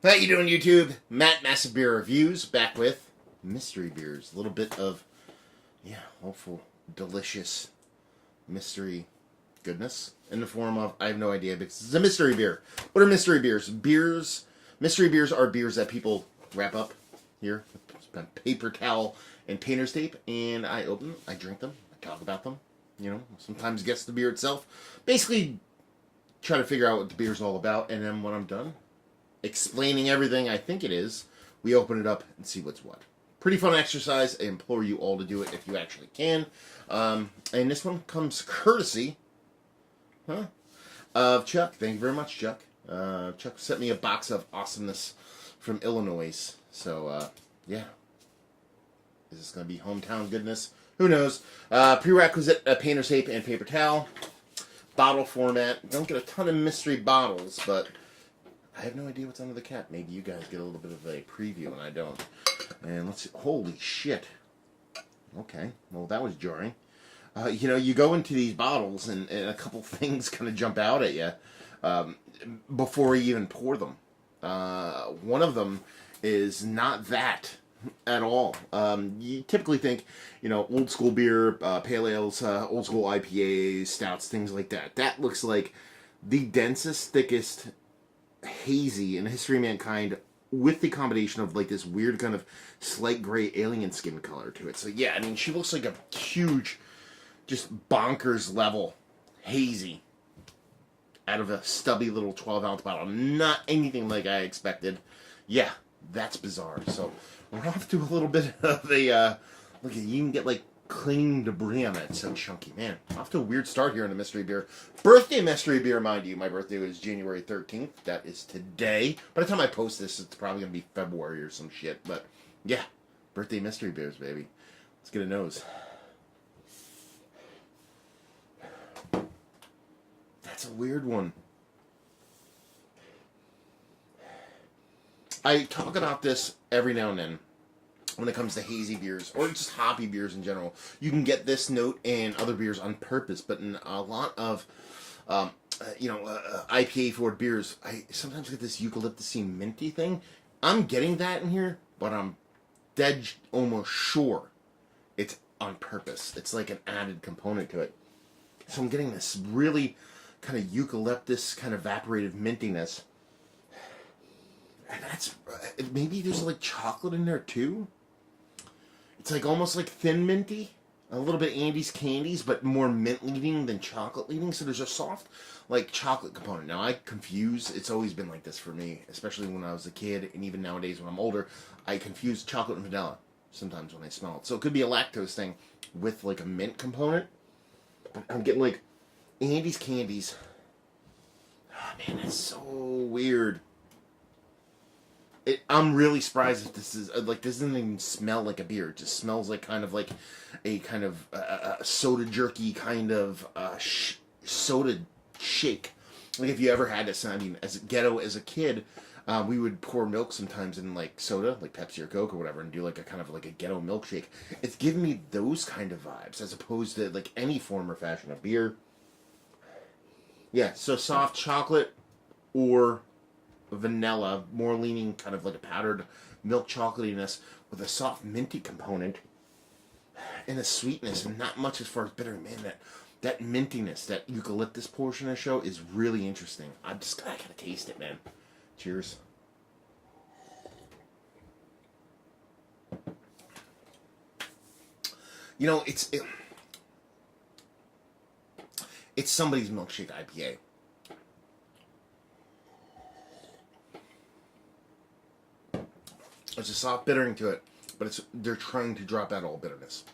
How you doing, YouTube? Matt Massive Beer Reviews back with mystery beers. A little bit of, hopeful, delicious mystery goodness in the form of, I have no idea, because it's a mystery beer. What are mystery beers? Mystery beers are beers that people wrap up here with paper towel and painter's tape, and I open them, I drink them, I talk about them, sometimes guess the beer itself. Basically, try to figure out what the beer's all about, and then when I'm done explaining everything I think it is, we open it up and see what's what. Pretty fun exercise. I implore you all to do it if you actually can. And this one comes courtesy of Chuck. Thank you very much, Chuck. Chuck sent me a box of awesomeness from Illinois. So, yeah. Is this going to be hometown goodness? Who knows? Prerequisite, painter's tape and paper towel. Bottle format. Don't get a ton of mystery bottles, but I have no idea what's under the cap. Maybe you guys get a little bit of a preview and I don't. And let's see. Holy shit. Okay. Well, that was jarring. You go into these bottles and a couple things kind of jump out at you before you even pour them. One of them is not that at all. You typically think, old school beer, pale ales, old school IPAs, stouts, things like that. That looks like the densest, thickest hazy in the history of mankind with the combination of like this weird kind of slight gray alien skin color to it. So yeah, I mean, she looks like a huge, just bonkers level hazy out of a stubby little 12-ounce bottle. Not anything like I expected. Yeah, that's bizarre. So we're off to a little bit of a look. You can get like clean debris on it. It's so chunky, man. Off to a weird start here in the mystery beer. Birthday mystery beer, mind you. My birthday was January 13th. That is today. By the time I post this, it's probably going to be February or some shit. But, yeah. Birthday mystery beers, baby. Let's get a nose. That's a weird one. I talk about this every now and then when it comes to hazy beers or just hoppy beers in general. You can get this note in other beers on purpose, but in a lot of IPA forward beers, I sometimes get this eucalyptusy minty thing. I'm getting that in here, but I'm dead almost sure it's on purpose. It's like an added component to it. So I'm getting this really kind of eucalyptus, kind of evaporated mintiness. And that's, maybe there's like chocolate in there too. It's like almost like thin minty, a little bit Andes Candies, but more mint leading than chocolate leading. So there's a soft, like, chocolate component. Now I confuse. It's always been like this for me, especially when I was a kid, and even nowadays when I'm older, I confuse chocolate and vanilla sometimes when I smell it. So it could be a lactose thing with like a mint component. But I'm getting like Andes Candies. Oh man, that's so weird. I'm really surprised if this is this doesn't even smell like a beer. It just smells like kind of like a kind of soda jerky kind of soda shake. Like if you ever had this, I mean, as ghetto as a kid, we would pour milk sometimes in like soda, like Pepsi or Coke or whatever, and do like a kind of like a ghetto milkshake. It's giving me those kind of vibes as opposed to like any form or fashion of beer. Yeah, so soft chocolate or vanilla, more leaning kind of like a powdered milk chocolatiness with a soft minty component and a sweetness and not much as far as bitter. Man, that mintiness, that eucalyptus portion of the show is really interesting. I gotta taste it, man. Cheers. It's somebody's milkshake IPA. There's a soft bittering to it, but they're trying to drop out all bitterness.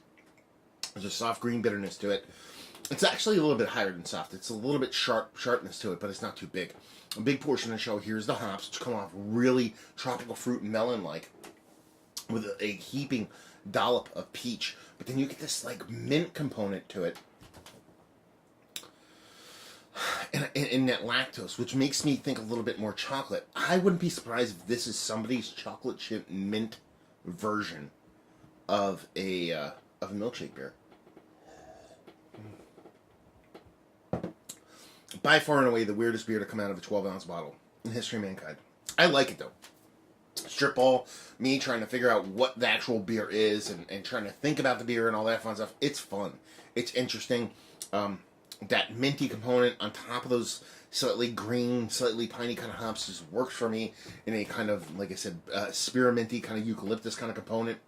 There's a soft green bitterness to it. It's actually a little bit higher than soft. It's a little bit sharpness to it, but it's not too big. A big portion of the show here is the hops, which come off really tropical fruit and melon-like, with a heaping dollop of peach. But then you get this like mint component to it, and that lactose, which makes me think a little bit more chocolate. I wouldn't be surprised if this is somebody's chocolate chip mint version of a milkshake beer. By far and away the weirdest beer to come out of a 12-ounce bottle in the history of mankind. I like it, though. strip ball, me trying to figure out what the actual beer is and trying to think about the beer and all that fun stuff. It's fun. It's interesting. That minty component on top of those slightly green, slightly piney kind of hops just works for me in a kind of, like I said, spearminty kind of eucalyptus kind of component.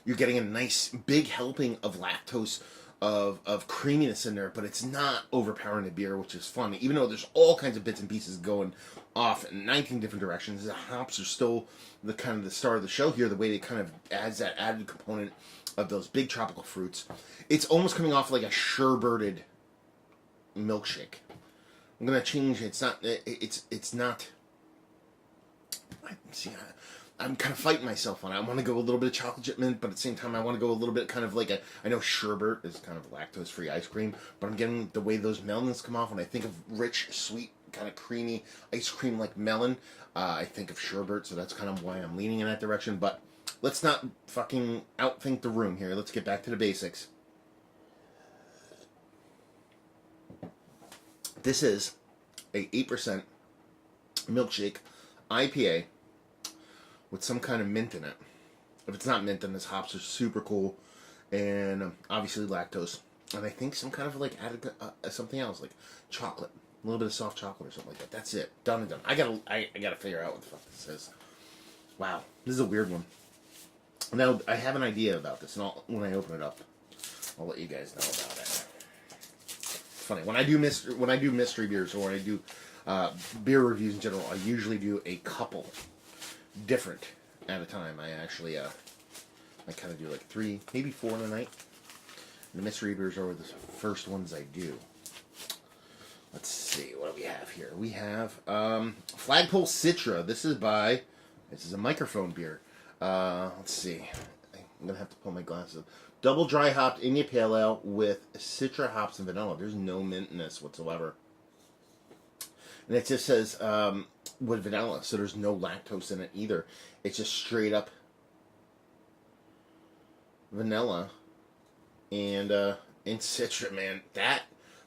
You're getting a nice big helping of lactose, of creaminess in there, but it's not overpowering the beer, which is fun. Even though there's all kinds of bits and pieces going off in 19 different directions, the hops are still the kind of the star of the show here. The way it kind of adds that added component of those big tropical fruits. It's almost coming off like a sherberted milkshake. I'm gonna change. It's not. It's not. See, I'm kind of fighting myself on it. I want to go a little bit of chocolate chip mint, but at the same time, I want to go a little bit kind of like a. I know sherbet is kind of lactose-free ice cream, but I'm getting the way those melons come off when I think of rich, sweet, kind of creamy ice cream like melon. I think of sherbet, so that's kind of why I'm leaning in that direction. But let's not fucking outthink the room here. Let's get back to the basics. This is a 8% milkshake IPA with some kind of mint in it. If it's not mint, then this hops are super cool, and obviously lactose, and I think some kind of like added something else like chocolate, a little bit of soft chocolate or something like that. That's it, done and done. I gotta figure out what the fuck this is. Wow, this is a weird one. Now I have an idea about this, and when I open it up, I'll let you guys know about it. Funny when I do mystery beers, or when I do beer reviews in general, I usually do a couple different at a time. I actually I kind of do like 3, maybe 4 in a night. And the mystery beers are the first ones I do. Let's see, what do we have here? We have Flagpole Citra. This is a microphone beer. Let's see. I'm gonna have to pull my glasses up. Double dry hopped India Pale Ale with Citra hops and vanilla. There's no mint in this whatsoever. And it just says with vanilla, so there's no lactose in it either. It's just straight up vanilla and Citra, man. That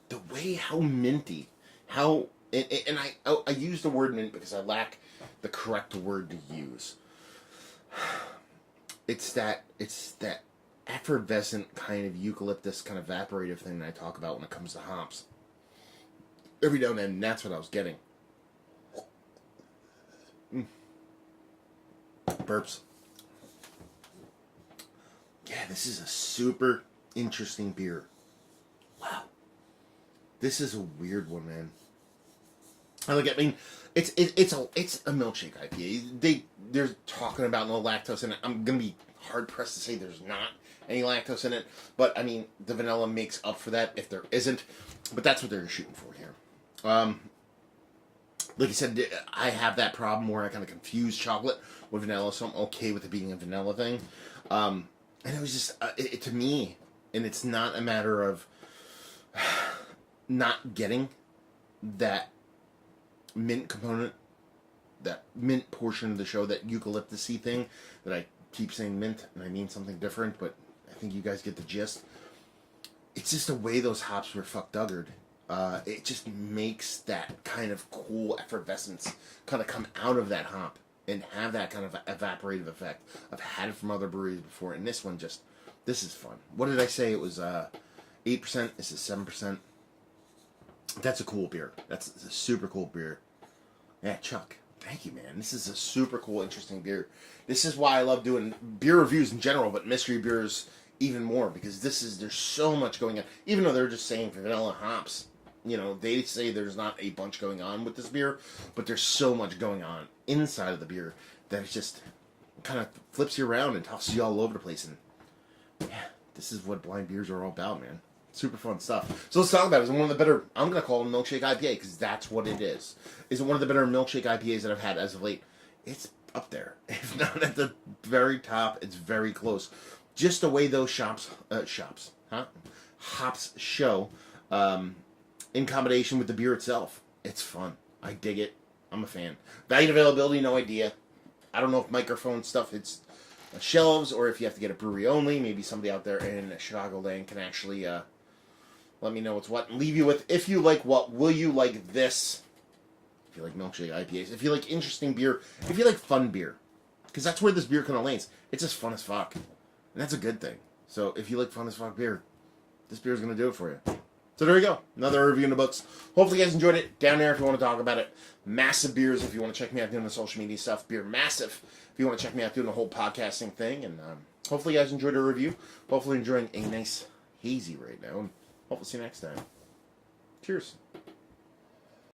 the way how minty, how and I use the word mint because I lack the correct word to use. It's that effervescent kind of eucalyptus kind of evaporative thing that I talk about when it comes to hops. Every now and then, that's what I was getting. Burps. Yeah, this is a super interesting beer. Wow. This is a weird one, man. I mean, it's a milkshake IPA. They're talking about no lactose in it. I'm gonna be hard pressed to say there's not any lactose in it, but I mean the vanilla makes up for that if there isn't. But that's what they're shooting for here. Like I said, I have that problem where I kind of confuse chocolate with vanilla, so I'm okay with it being a vanilla thing. And it was just to me, and it's not a matter of not getting that mint component, that mint portion of the show, that eucalyptus-y thing that I keep saying mint and I mean something different, but I think you guys get the gist. It's just the way those hops were fuck-duggered. It just makes that kind of cool effervescence kind of come out of that hop and have that kind of evaporative effect. I've had it from other breweries before, and this is fun. What did I say? It was 8%. This is 7%. That's a cool beer. That's a super cool beer. Yeah, Chuck. Thank you, man. This is a super cool, interesting beer. This is why I love doing beer reviews in general, but mystery beers even more, because there's so much going on. Even though they're just saying vanilla hops, they say there's not a bunch going on with this beer, but there's so much going on inside of the beer that it just kind of flips you around and tosses you all over the place. And yeah, this is what blind beers are all about, man. Super fun stuff. So let's talk about it. Is it one of the better, I'm going to call it a milkshake IPA because that's what it is. Is it one of the better milkshake IPAs that I've had as of late? It's up there. If not at the very top, it's very close. Just the way those hops show in combination with the beer itself. It's fun. I dig it. I'm a fan. Value and availability, no idea. I don't know if microphone stuff hits shelves or if you have to get a brewery only. Maybe somebody out there in Chicagoland can actually let me know what's what and leave you with, if you like what, will you like this? If you like milkshake IPAs, if you like interesting beer, if you like fun beer, because that's where this beer kind of lanes. It's just fun as fuck, and that's a good thing. So if you like fun as fuck beer, this beer is gonna do it for you. So there you go, another review in the books. Hopefully you guys enjoyed it. Down there if you want to talk about it. Massive Beers if you want to check me out doing the social media stuff. Beer Massive if you want to check me out doing the whole podcasting thing. And hopefully you guys enjoyed the review. Hopefully enjoying a nice hazy right now. And hopefully see you next time. Cheers.